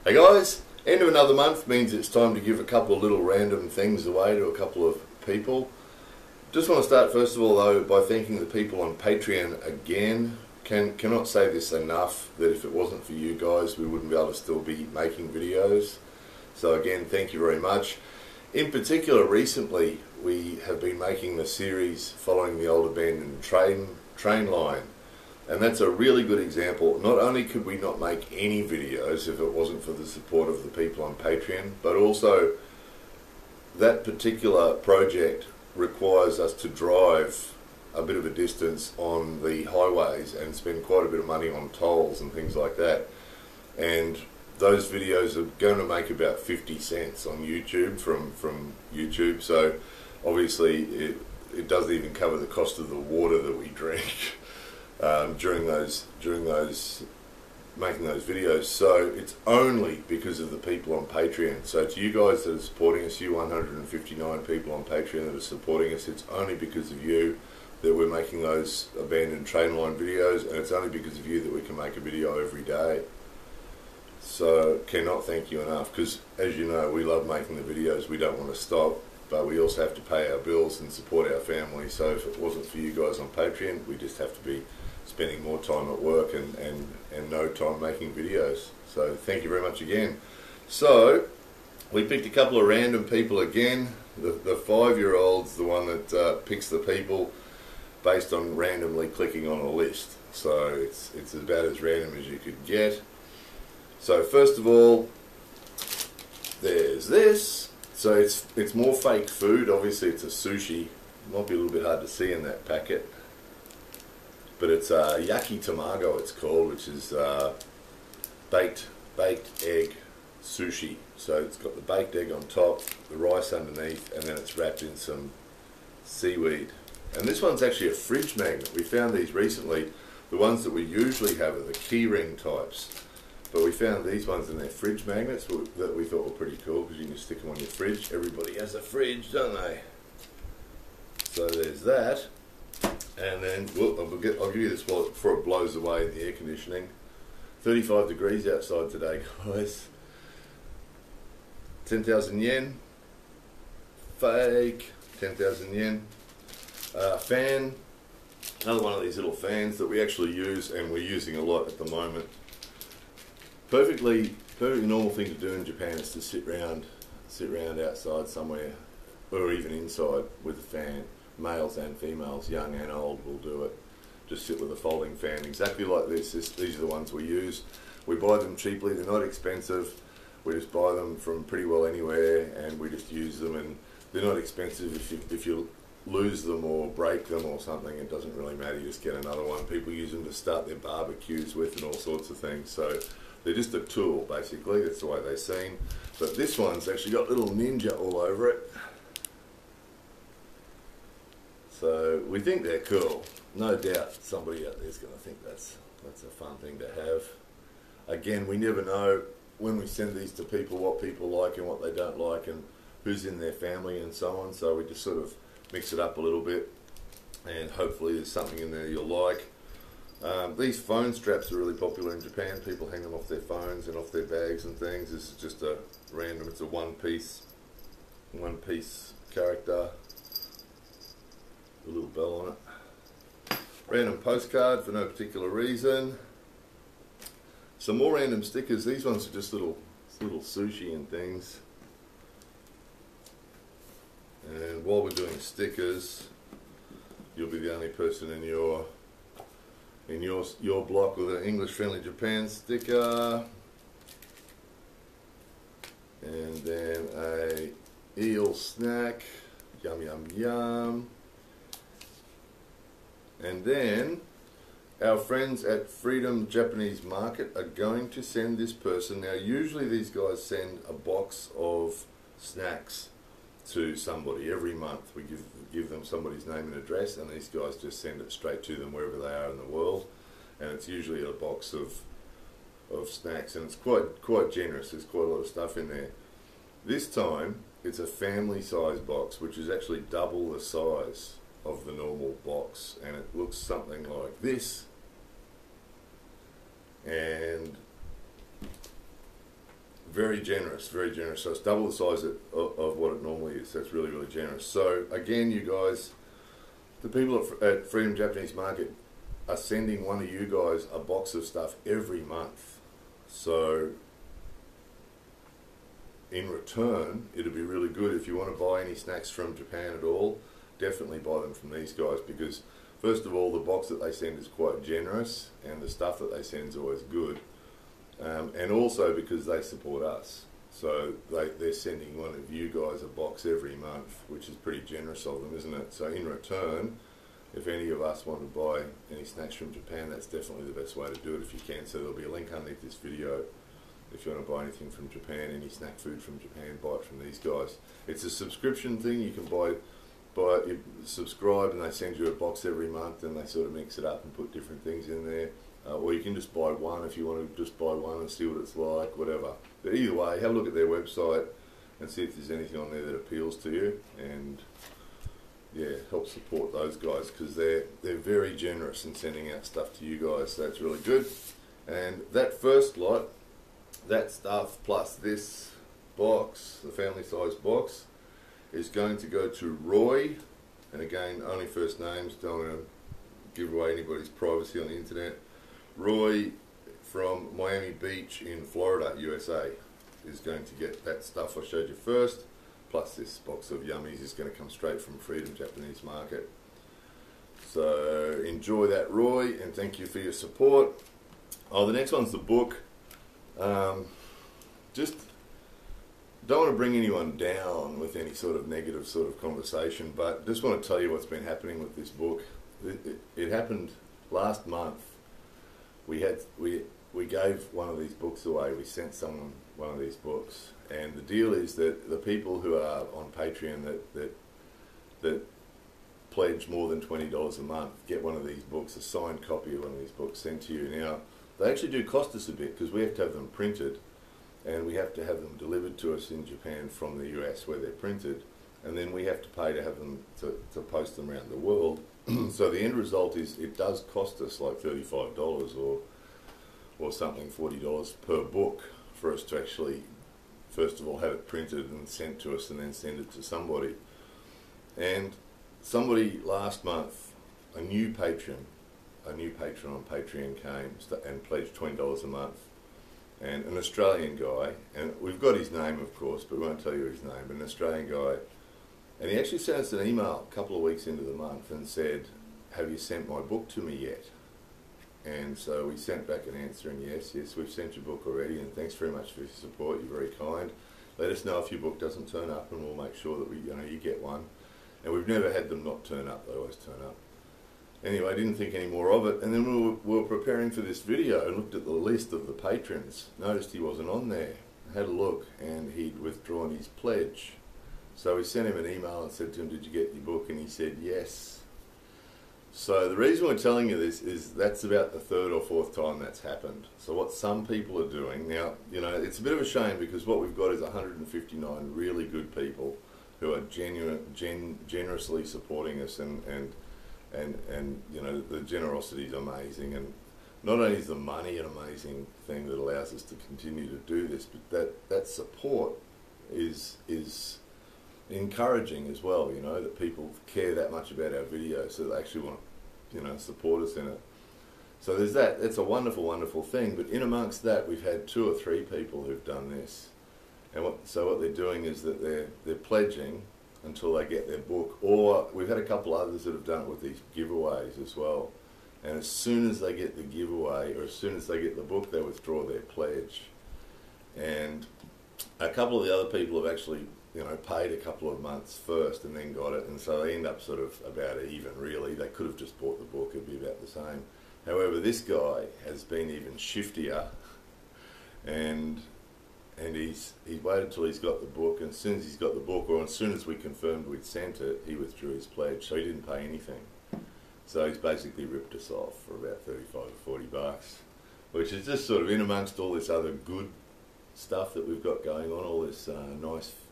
Hey guys, end of another month means it's time to give a couple of little random things away to a couple of people. Just want to start first of all though by thanking the people on Patreon again. Cannot say this enough that if it wasn't for you guys we wouldn't be able to still be making videos. So again, thank you very much. In particular, recently we have been making the series following the old abandoned train line. And that's a really good example. Not only could we not make any videos if it wasn't for the support of the people on Patreon, but also that particular project requires us to drive a bit of a distance on the highways and spend quite a bit of money on tolls and things like that. And those videos are going to make about 50 cents on YouTube from YouTube. So obviously it doesn't even cover the cost of the water that we drink. During those making those videos. So it's only because of the people on Patreon. So to you guys that are supporting us, you 159 people on Patreon that are supporting us, it's only because of you that we're making those abandoned train line videos, and it's only because of you that we can make a video every day. So cannot thank you enough, because as you know, we love making the videos, we don't want to stop, but we also have to pay our bills and support our family. So if it wasn't for you guys on Patreon, we just have to be spending more time at work and no time making videos. So thank you very much again. So we picked a couple of random people again. The 5-year-old's the one that picks the people based on randomly clicking on a list. So it's about as random as you could get. So first of all, there's this. So it's more fake food. Obviously it's a sushi. Might be a little bit hard to see in that packet. But it's yaki tamago it's called, which is baked egg sushi. So it's got the baked egg on top, the rice underneath, and then it's wrapped in some seaweed. And this one's actually a fridge magnet. We found these recently. The ones that we usually have are the keyring types. But we found these ones and they're fridge magnets that we thought were pretty cool because you can stick them on your fridge. Everybody has a fridge, don't they? So there's that. And then I'll give you this before it blows away in the air conditioning. 35 degrees outside today, guys. 10,000 yen. Fake. 10,000 yen. Fan. Another one of these little fans that we actually use and we're using a lot at the moment. Perfectly normal thing to do in Japan is to sit around outside somewhere, or even inside with a fan. Males and females, young and old, will do it. Just sit with a folding fan, exactly like this. These are the ones we use. We buy them cheaply. They're not expensive. We just buy them from pretty well anywhere, and we just use them. And they're not expensive. If you lose them or break them or something, it doesn't really matter. You just get another one. People use them to start their barbecues with and all sorts of things. So they're just a tool, basically. That's the way they seem. But this one's actually got little ninja all over it. So we think they're cool. No doubt somebody out there is going to think that's a fun thing to have. Again, we never know when we send these to people what people like and what they don't like and who's in their family and so on. So we just sort of mix it up a little bit and hopefully there's something in there you'll like. These phone straps are really popular in Japan. People hang them off their phones and off their bags and things. This is just a random, it's a one piece character. A little bell on it. Random postcard for no particular reason. Some more random stickers. These ones are just little sushi and things. And while we're doing stickers, you'll be the only person in your block with an English Friendly Japan sticker. And then a eel snack. Yum yum yum. And then our friends at Freedom Japanese Market are going to send this person. Now usually these guys send a box of snacks to somebody every month. We give them somebody's name and address, and these guys just send it straight to them wherever they are in the world. And it's usually a box of snacks, and it's quite generous. There's quite a lot of stuff in there. This time it's a family size box, which is actually double the size of the normal box, and it looks something like this. And very generous, very generous. So it's double the size of what it normally is. That's really, really generous. So again, you guys, the people at Freedom Japanese Market are sending one of you guys a box of stuff every month. So in return, it'd be really good if you want to buy any snacks from Japan at all, definitely buy them from these guys, because first of all, the box that they send is quite generous and the stuff that they send is always good. And also because they support us. So they're sending one of you guys a box every month, which is pretty generous of them, isn't it? So in return, if any of us want to buy any snacks from Japan, that's definitely the best way to do it if you can. So there'll be a link underneath this video. If you want to buy anything from Japan, any snack food from Japan, buy it from these guys. It's a subscription thing. You can you subscribe and they send you a box every month and they sort of mix it up and put different things in there. Or you can just buy one if you want to just buy one and see what it's like, whatever. But either way, have a look at their website and see if there's anything on there that appeals to you, and yeah, help support those guys, because they're very generous in sending out stuff to you guys, so that's really good. And that first lot, that stuff plus this box, the family size box, is going to go to Roy, and again, only first names, don't want to give away anybody's privacy on the internet. Roy from Miami Beach in Florida, USA, is going to get that stuff I showed you first, plus this box of yummies is going to come straight from Freedom Japanese Market. So enjoy that, Roy, and thank you for your support. Oh, the next one's the book. Just don't want to bring anyone down with any sort of negative sort of conversation, but just want to tell you what's been happening with this book. It happened last month. We gave one of these books away. We sent someone one of these books, and the deal is that the people who are on Patreon that pledge more than $20 a month get one of these books, a signed copy of one of these books sent to you. Now, they actually do cost us a bit because we have to have them printed, and we have to have them delivered to us in Japan from the US where they're printed, and then we have to pay to have them to post them around the world. So the end result is it does cost us like $35 or something, $40 per book for us to actually, first of all, have it printed and sent to us and then send it to somebody. And somebody last month, a new patron on Patreon came and pledged $20 a month. And an Australian guy, and we've got his name of course, but we won't tell you his name, but an Australian guy. And he actually sent us an email a couple of weeks into the month and said, "Have you sent my book to me yet?" And so we sent back an answer, and yes, we've sent your book already, and thanks very much for your support, you're very kind. Let us know if your book doesn't turn up and we'll make sure that you get one. And we've never had them not turn up, they always turn up. Anyway, I didn't think any more of it, and then we were preparing for this video and looked at the list of the patrons, noticed he wasn't on there, had a look, and he'd withdrawn his pledge. So we sent him an email and said to him, "Did you get your book?" And he said yes. So the reason we're telling you this is that's about the third or fourth time that's happened. So what some people are doing now, it's a bit of a shame because what we've got is 159 really good people who are generously supporting us, and the generosity is amazing, and not only is the money an amazing thing that allows us to continue to do this, but that support is encouraging as well, that people care that much about our videos, so they actually want to support us in it. So there's that. It's a wonderful, wonderful thing. But in amongst that, we've had 2 or 3 people who've done this, and what they're doing is that they're pledging until they get their book, or we've had a couple others that have done it with these giveaways as well. And as soon as they get the giveaway, or as soon as they get the book, they withdraw their pledge. And a couple of the other people have actually paid a couple of months first and then got it, and so they end up sort of about even, really. They could have just bought the book, it'd be about the same. However, this guy has been even shiftier, and he's waited till he's got the book, and as soon as he's got the book, or as soon as we confirmed we'd sent it, he withdrew his pledge, so he didn't pay anything. So he's basically ripped us off for about 35 or 40 bucks, which is just sort of in amongst all this other good stuff that we've got going on, all this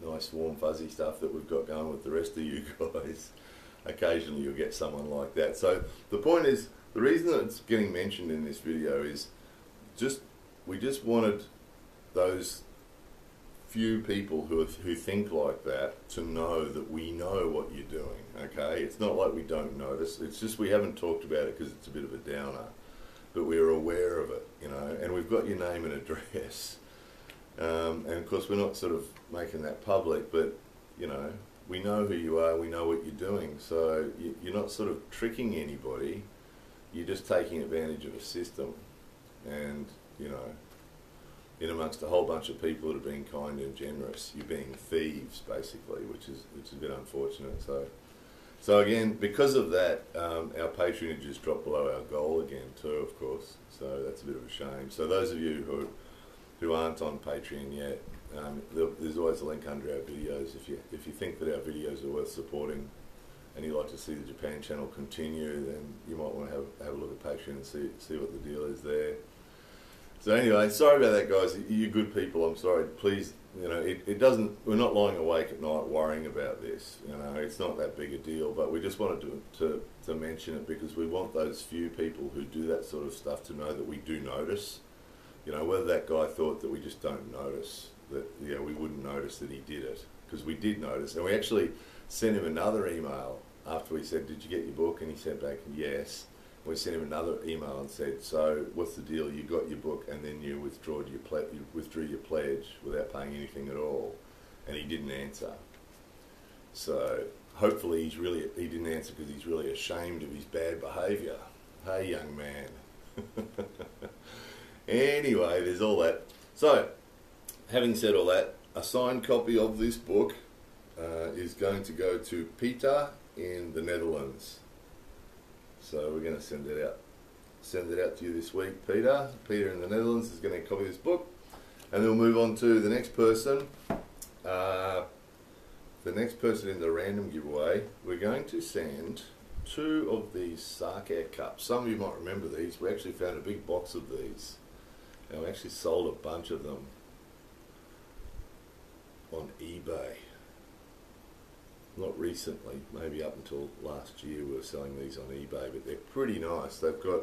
nice warm fuzzy stuff that we've got going with the rest of you guys. Occasionally you'll get someone like that. So the point is, the reason that it's getting mentioned in this video is we just wanted those few people who think like that to know that we know what you're doing. Okay, it's not like we don't notice. It's just we haven't talked about it because it's a bit of a downer, but we're aware of it, you know, and we've got your name and address. And of course, we're not sort of making that public, but you know, we know who you are. We know what you're doing. So you're not sort of tricking anybody. You're just taking advantage of a system, and you know, in amongst a whole bunch of people that are being kind and generous, you're being thieves, basically, which is a bit unfortunate. So again, because of that, our patronage has dropped below our goal again too, of course. So that's a bit of a shame. So those of you who aren't on Patreon yet, there's always a link under our videos. If you think that our videos are worth supporting, and you'd like to see the Japan channel continue, then you might want to have a look at Patreon and see what the deal is there. So anyway, sorry about that, guys. You're good people. I'm sorry. Please, you know, it doesn't. We're not lying awake at night worrying about this. You know, it's not that big a deal. But we just wanted to mention it because we want those few people who do that sort of stuff to know that we do notice. You know, whether that guy thought that we just don't notice, that we wouldn't notice that he did it, because we did notice, and we actually sent him another email after we said, "Did you get your book?" And he sent back, "Yes." We sent him another email and said, "So what's the deal? You got your book and then you withdrew your pledge without paying anything at all," and he didn't answer. So hopefully he didn't answer because he's really ashamed of his bad behaviour. Hey, young man. Anyway, there's all that. So, having said all that, a signed copy of this book is going to go to Peter in the Netherlands. So we're going to send it out. Send it out to you this week, Peter. Peter in the Netherlands is going to copy this book, and then we'll move on to the next person. The next person in the random giveaway, we're going to send 2 of these sake cups. Some of you might remember these. We actually found a big box of these, and we actually sold a bunch of them on eBay. Not recently, maybe up until last year we were selling these on eBay, but they're pretty nice. They've got,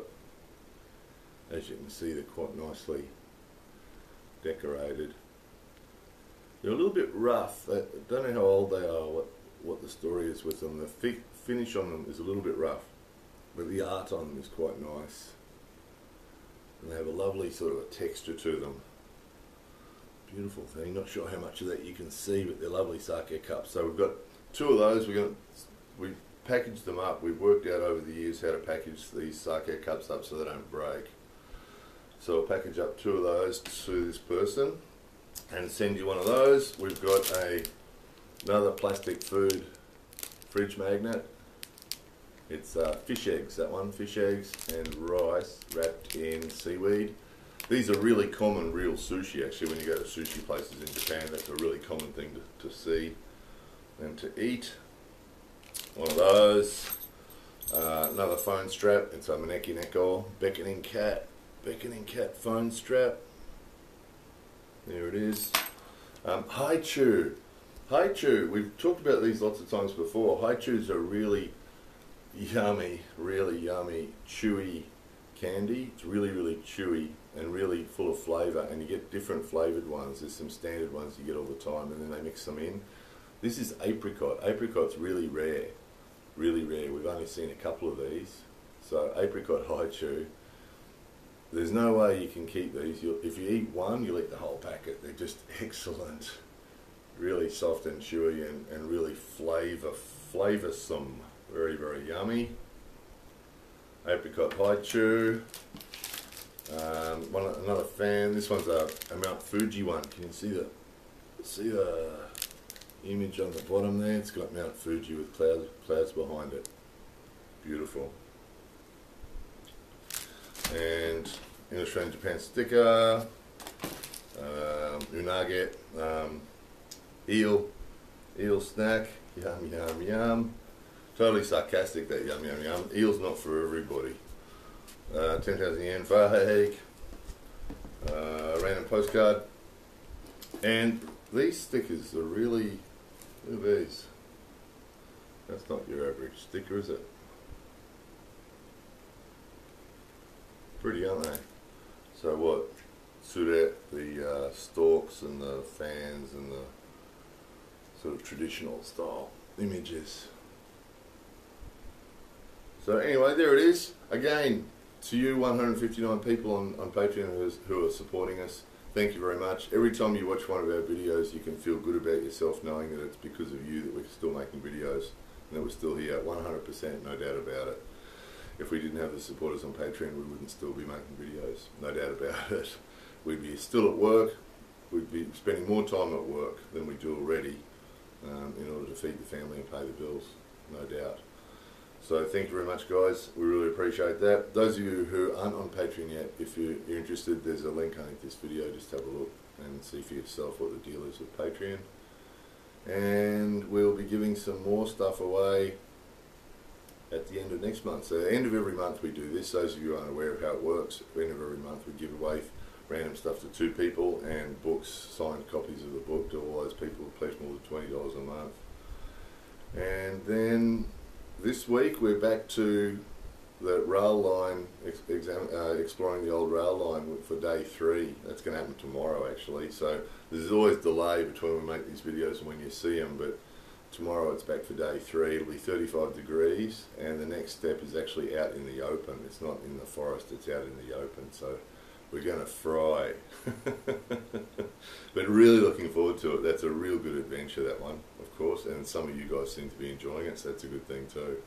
as you can see, they're quite nicely decorated. They're a little bit rough. I don't know how old they are, what the story is with them. The finish on them is a little bit rough, but the art on them is quite nice. And they have a lovely sort of a texture to them. Beautiful thing. Not sure how much of that you can see, but they're lovely sake cups. So we've got 2 of those. We've packaged them up. We've worked out over the years how to package these sake cups up so they don't break. So we'll package up 2 of those to this person and send you one of those. We've got another plastic food fridge magnet. It's fish eggs, that one, fish eggs and rice wrapped in seaweed. These are really common real sushi, actually. When you go to sushi places in Japan, that's a really common thing to see and to eat. One of those. Another phone strap. It's a Maneki Neko beckoning cat phone strap. There it is. Haichu. We've talked about these lots of times before. Haichus are really yummy, chewy candy. It's really chewy and really full of flavour, and you get different flavoured ones. There's some standard ones you get all the time, and then they mix them in. This is apricot. Apricot's really rare. We've only seen a couple of these. So apricot haichu. There's no way you can keep these. If you eat one, you'll eat the whole packet. They're just excellent. Really soft and chewy and really flavoursome. Very yummy. Apricot haichu. Another fan. This one's a Mount Fuji one. Can you see the image on the bottom there? It's got Mount Fuji with clouds behind it. Beautiful. And in Australian Japan sticker. Unage. Eel snack. Yum. Totally sarcastic, that yum. Eel's not for everybody. 10,000 yen fake. Random postcard. And these stickers are really, look at these. That's not your average sticker, is it? Pretty, aren't they? So what? suit out the stalks and the fans and the sort of traditional style images. So anyway, there it is. Again, to you 159 people on Patreon who are supporting us, thank you very much. Every time you watch one of our videos, you can feel good about yourself knowing that it's because of you that we're still making videos and that we're still here, 100%, no doubt about it. If we didn't have the supporters on Patreon, we wouldn't still be making videos, no doubt about it. We'd be still at work, we'd be spending more time at work than we do already in order to feed the family and pay the bills, no doubt. So thank you very much, guys. We really appreciate that. Those of you who aren't on Patreon yet, if you're interested, there's a link underneath this video. Just have a look and see for yourself what the deal is with Patreon. And we'll be giving some more stuff away at the end of next month. So at the end of every month we do this. Those of you who aren't aware of how it works, at the end of every month we give away random stuff to 2 people and books, signed copies of the book to all those people who pledge more than $20 a month. And then this week we're back to the rail line, exploring the old rail line for day 3. That's going to happen tomorrow actually, so there's always delay between when we make these videos and when you see them, but tomorrow it's back for day 3. It'll be 35 degrees and the next step is actually out in the open. It's not in the forest, it's out in the open, so we're going to fry. But really looking forward to it. That's a real good adventure, that one, of course, and some of you guys seem to be enjoying it, so that's a good thing too.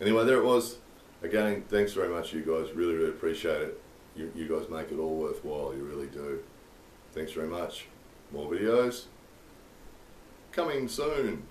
Anyway, there it was. Again, thanks very much, you guys. Really, really appreciate it. You guys make it all worthwhile. You really do. Thanks very much. More videos coming soon.